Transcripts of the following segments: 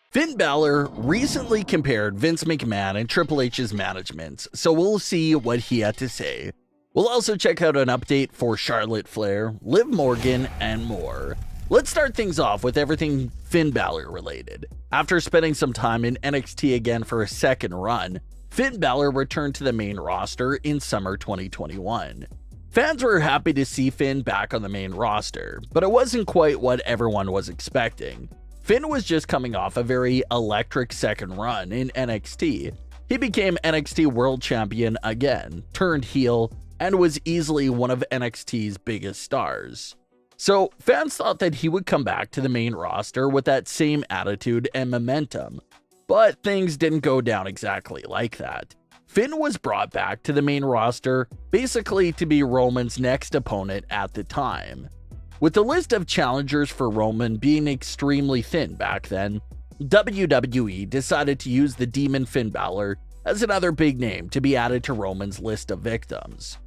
Finn Balor recently compared Vince McMahon and Triple H's management, so we'll see what he had to say. We'll also check out an update for Charlotte Flair, Liv Morgan, and more. Let's start things off with everything Finn Balor related. After spending some time in NXT again for a second run, Finn Balor returned to the main roster in summer 2021. Fans were happy to see Finn back on the main roster, but it wasn't quite what everyone was expecting. Finn was just coming off a very electric second run in NXT. He became NXT World Champion again, turned heel, and was easily one of NXT's biggest stars. So fans thought that he would come back to the main roster with that same attitude and momentum, but things didn't go down exactly like that. Finn was brought back to the main roster basically to be Roman's next opponent at the time. With the list of challengers for Roman being extremely thin back then, WWE decided to use the Demon Finn Balor as another big name to be added to Roman's list of victims.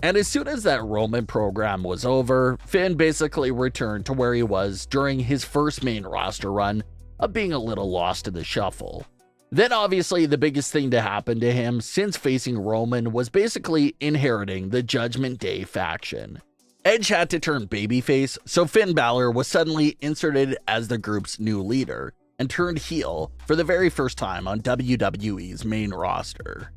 And as soon as that Roman program was over, Finn basically returned to where he was during his first main roster run of being a little lost in the shuffle. Then obviously the biggest thing to happen to him since facing Roman was basically inheriting the Judgment Day faction. Edge had to turn babyface, so Finn Balor was suddenly inserted as the group's new leader and turned heel for the very first time on WWE's main roster.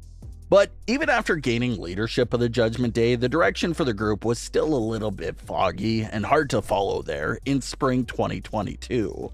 But even after gaining leadership of the Judgment Day, the direction for the group was still a little bit foggy and hard to follow there in spring 2022.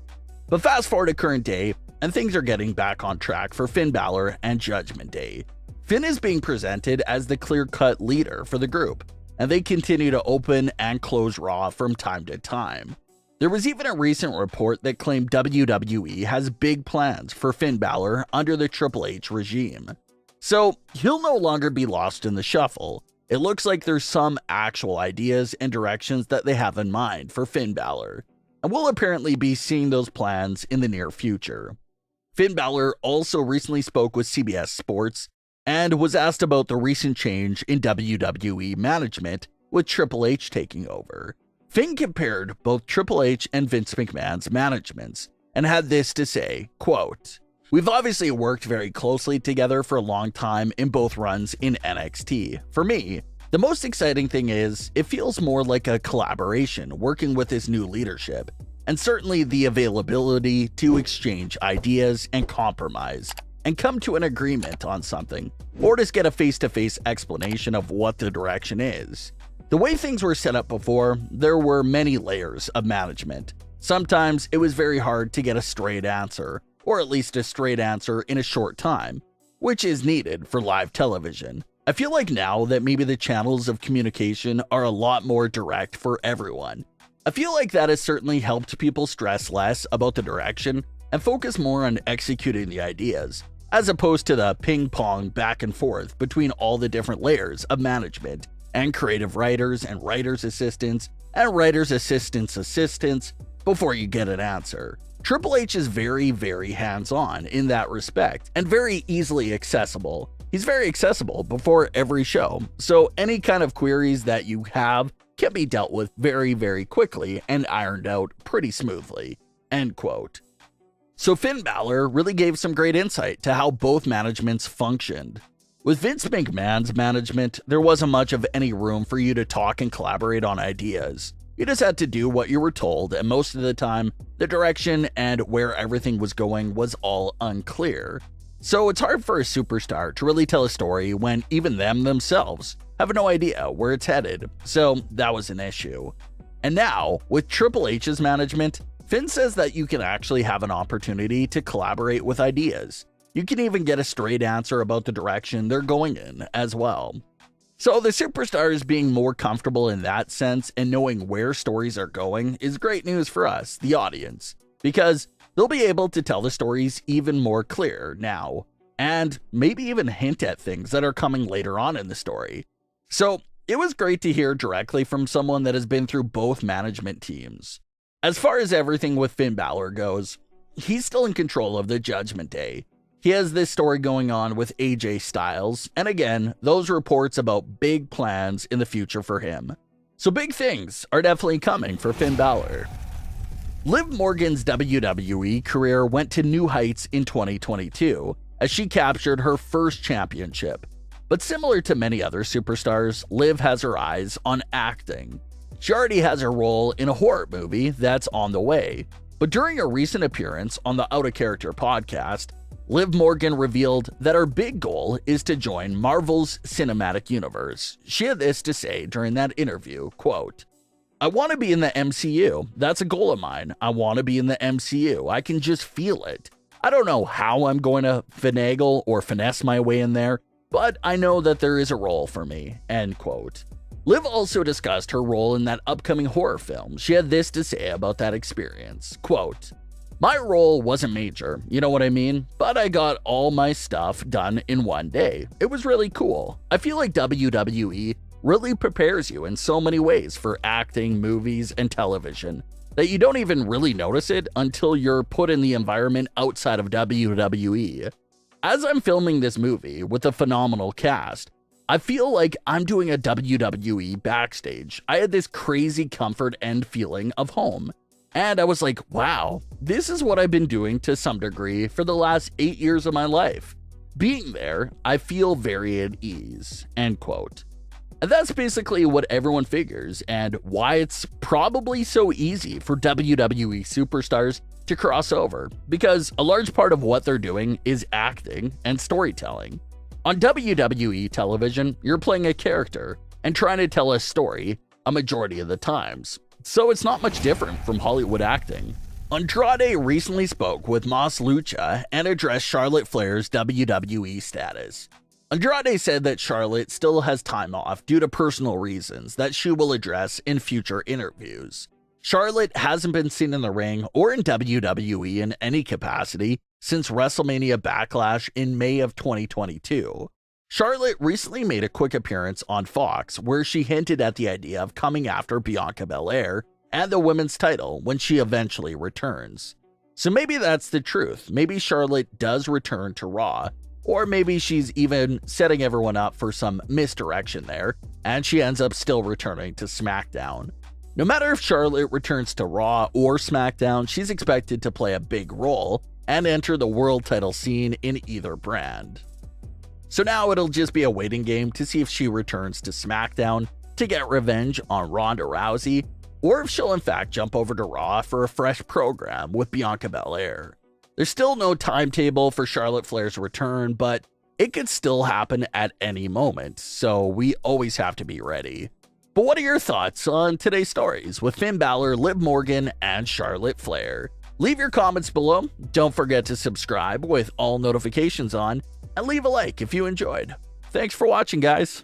But fast forward to current day, and things are getting back on track for Finn Balor and Judgment Day. Finn is being presented as the clear-cut leader for the group, and they continue to open and close Raw from time to time. There was even a recent report that claimed WWE has big plans for Finn Balor under the Triple H regime. So he'll no longer be lost in the shuffle. It looks like there's some actual ideas and directions that they have in mind for Finn Balor, and we'll apparently be seeing those plans in the near future. Finn Balor also recently spoke with CBS Sports and was asked about the recent change in WWE management with Triple H taking over. Finn compared both Triple H and Vince McMahon's managements and had this to say, quote, "We've obviously worked very closely together for a long time in both runs in NXT. For me, the most exciting thing is it feels more like a collaboration working with his new leadership, and certainly the availability to exchange ideas and compromise and come to an agreement on something, or just get a face-to-face explanation of what the direction is. The way things were set up before, there were many layers of management. Sometimes it was very hard to get a straight answer, or at least a straight answer in a short time, which is needed for live television. I feel like now that maybe the channels of communication are a lot more direct for everyone. I feel like that has certainly helped people stress less about the direction and focus more on executing the ideas, as opposed to the ping-pong back and forth between all the different layers of management and creative writers and writers' assistants and writers' assistants' assistants before you get an answer. Triple H is very, very hands-on in that respect and very easily accessible. He's very accessible before every show, so any kind of queries that you have can be dealt with very, very quickly and ironed out pretty smoothly." End quote. So Finn Balor really gave some great insight to how both managements functioned. With Vince McMahon's management, there wasn't much of any room for you to talk and collaborate on ideas. You just had to do what you were told, and most of the time, the direction and where everything was going was all unclear. So it's hard for a superstar to really tell a story when even them themselves have no idea where it's headed, so that was an issue. And now, with Triple H's management, Finn says that you can actually have an opportunity to collaborate with ideas. You can even get a straight answer about the direction they're going in as well. So the superstars being more comfortable in that sense and knowing where stories are going is great news for us, the audience, because they'll be able to tell the stories even more clear now, and maybe even hint at things that are coming later on in the story. So it was great to hear directly from someone that has been through both management teams. As far as everything with Finn Balor goes, he's still in control of the Judgment Day. He has this story going on with AJ Styles, and again, those reports about big plans in the future for him. So big things are definitely coming for Finn Balor. Liv Morgan's WWE career went to new heights in 2022 as she captured her first championship. But similar to many other superstars, Liv has her eyes on acting. She already has a role in a horror movie that's on the way. But during a recent appearance on the Out of Character podcast, Liv Morgan revealed that her big goal is to join Marvel's cinematic universe. She had this to say during that interview, quote, "I want to be in the MCU. That's a goal of mine. I want to be in the MCU. I can just feel it. I don't know how I'm going to finagle or finesse my way in there, but I know that there is a role for me," end quote. Liv also discussed her role in that upcoming horror film. She had this to say about that experience, quote, "My role wasn't major, you know what I mean? But I got all my stuff done in one day. It was really cool. I feel like WWE really prepares you in so many ways for acting, movies, and television that you don't even really notice it until you're put in the environment outside of WWE. As I'm filming this movie with a phenomenal cast, I feel like I'm doing a WWE backstage. I had this crazy comfort and feeling of home. And I was like, wow, this is what I've been doing to some degree for the last 8 years of my life. Being there, I feel very at ease," end quote. And that's basically what everyone figures and why it's probably so easy for WWE superstars to cross over, because a large part of what they're doing is acting and storytelling. On WWE television, you're playing a character and trying to tell a story a majority of the times. So it's not much different from Hollywood acting. Andrade recently spoke with Mas Lucha and addressed Charlotte Flair's WWE status. Andrade said that Charlotte still has time off due to personal reasons that she will address in future interviews. Charlotte hasn't been seen in the ring or in WWE in any capacity since WrestleMania Backlash in May of 2022. Charlotte recently made a quick appearance on Fox where she hinted at the idea of coming after Bianca Belair and the women's title when she eventually returns. So maybe that's the truth. Maybe Charlotte does return to Raw, or maybe she's even setting everyone up for some misdirection there, and she ends up still returning to SmackDown. No matter if Charlotte returns to Raw or SmackDown, she's expected to play a big role and enter the world title scene in either brand. So now it'll just be a waiting game to see if she returns to SmackDown to get revenge on Ronda Rousey, or if she'll in fact jump over to Raw for a fresh program with Bianca Belair. There's still no timetable for Charlotte Flair's return, but it could still happen at any moment, so we always have to be ready. But what are your thoughts on today's stories with Finn Balor, Liv Morgan, and Charlotte Flair? Leave your comments below. Don't forget to subscribe with all notifications on, and leave a like if you enjoyed. Thanks for watching, guys.